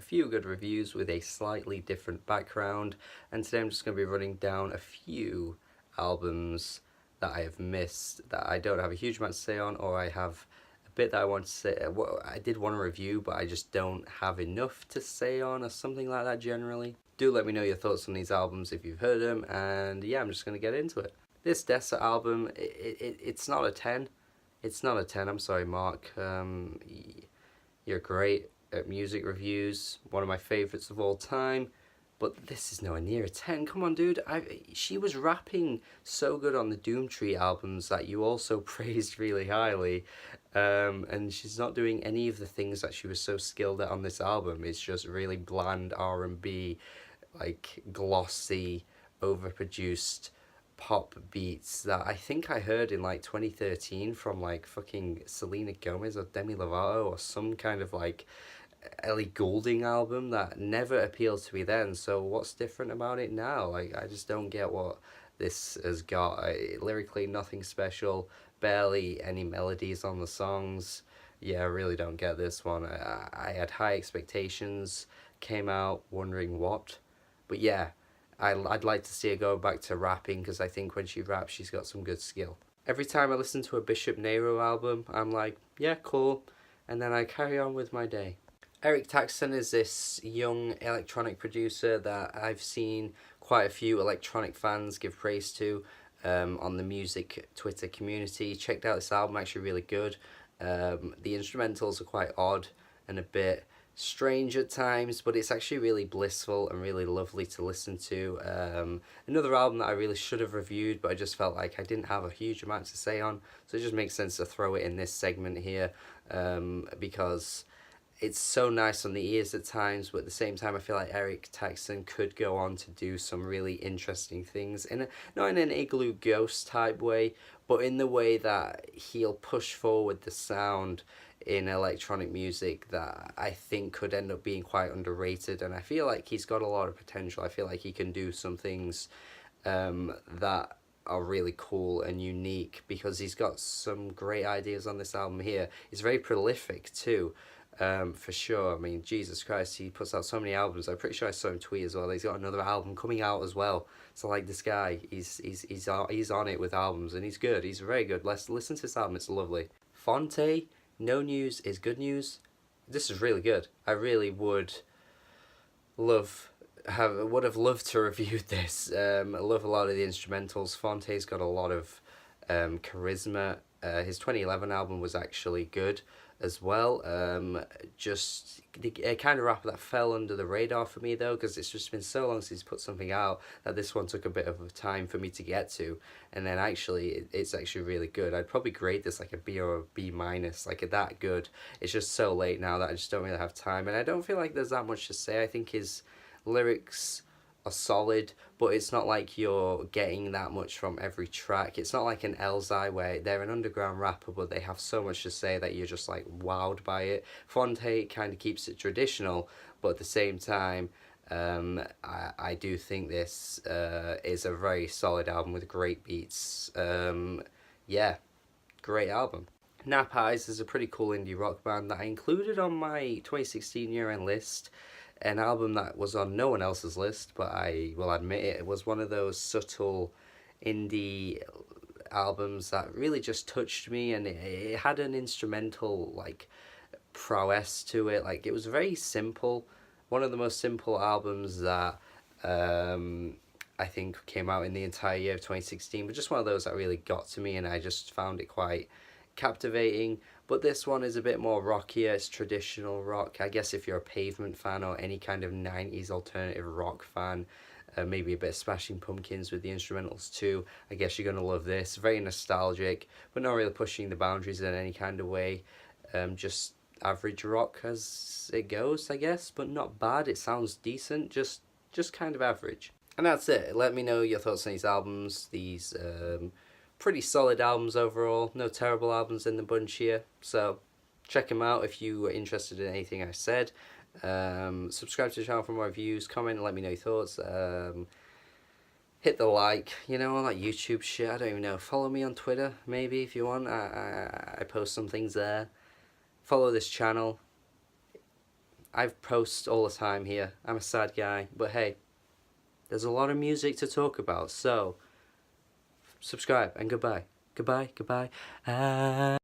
few good reviews with a slightly different background, and today I'm just going to be running down a few albums that I have missed, that I don't have a huge amount to say on, or I have a bit that I want to say, I did want to review, but I just don't have enough to say on, or something like that generally. Do let me know your thoughts on these albums if you've heard them, and yeah, I'm just going to get into it. This Dessa album, it's not a 10. It's not a 10, I'm sorry, Mark. You're great at music reviews, one of my favourites of all time, but this is nowhere near a 10. Come on, dude. She was rapping so good on the Doomtree albums that you also praised really highly, and she's not doing any of the things that she was so skilled at on this album. It's just really bland R&B, like glossy, overproduced pop beats that I think I heard in like 2013 from like fucking Selena Gomez or Demi Lovato or some kind of like Ellie Goulding album that never appealed to me then. So what's different about it now? Like, I just don't get what this has got. Lyrically, nothing special, barely any melodies on the songs. Yeah, I really don't get this one. I had high expectations, came out wondering what, but yeah, I'd like to see her go back to rapping, because I think when she raps she's got some good skill. Every time I listen to a Bishop Nehru album, I'm like, yeah, cool, and then I carry on with my day. Eric Taxxon is this young electronic producer that I've seen quite a few electronic fans give praise to on the music Twitter community. Checked out this album, actually really good. The instrumentals are quite odd and a bit strange at times, but it's actually really blissful and really lovely to listen to. Another album that I really should have reviewed, but I just felt like I didn't have a huge amount to say on, so it just makes sense to throw it in this segment here, because it's so nice on the ears at times, but at the same time I feel like Eric Taxxon could go on to do some really interesting things, not in an Igloo Ghost type way, but in the way that he'll push forward the sound in electronic music that I think could end up being quite underrated, and I feel like he's got a lot of potential. I feel like he can do some things that are really cool and unique, because he's got some great ideas on this album here. He's very prolific too, for sure. I mean, Jesus Christ, he puts out so many albums. I'm pretty sure I saw him tweet as well. He's got another album coming out as well. So like, this guy, he's on it with albums, and he's good. He's very good. Let's listen to this album. It's lovely. Phonte, No News is Good News. This is really good. I really would have loved to review this. I love a lot of the instrumentals. Phonte's got a lot of charisma. His 2011 album was actually good as well. Just a kind of rap that fell under the radar for me though, because it's just been so long since he's put something out that this one took a bit of a time for me to get to, and then actually it's actually really good. I'd probably grade this like a B or a B minus, like that good. It's just so late now that I just don't really have time, and I don't feel like there's that much to say. I think his lyrics are solid, but it's not like you're getting that much from every track. It's not like an Elzai where they're an underground rapper but they have so much to say that you're just like wowed by it. Phonte kind of keeps it traditional, but at the same time I do think this is a very solid album with great beats. Yeah, great album. Nap Eyes is a pretty cool indie rock band that I included on my 2016 year-end list. An album that was on no one else's list, but I will admit it was one of those subtle indie albums that really just touched me, and it had an instrumental like prowess to it. Like, it was very simple, one of the most simple albums that I think came out in the entire year of 2016, but just one of those that really got to me, and I just found it quite captivating. But this one is a bit more rockier. It's traditional rock. I guess if you're a Pavement fan or any kind of 90s alternative rock fan, maybe a bit of Smashing Pumpkins with the instrumentals too, I guess you're going to love this. Very nostalgic, but not really pushing the boundaries in any kind of way. Just average rock as it goes, I guess, but not bad. It sounds decent, just kind of average. And that's it. Let me know your thoughts on these albums. These pretty solid albums overall. No terrible albums in the bunch here, so check them out if you are interested in anything I said. Subscribe to the channel for more reviews, comment and let me know your thoughts. Hit the like, you know, all that YouTube shit, I don't even know. Follow me on Twitter, maybe, if you want. I post some things there. Follow this channel. I've posts all the time here. I'm a sad guy, but hey, there's a lot of music to talk about, so subscribe and goodbye. Goodbye, goodbye.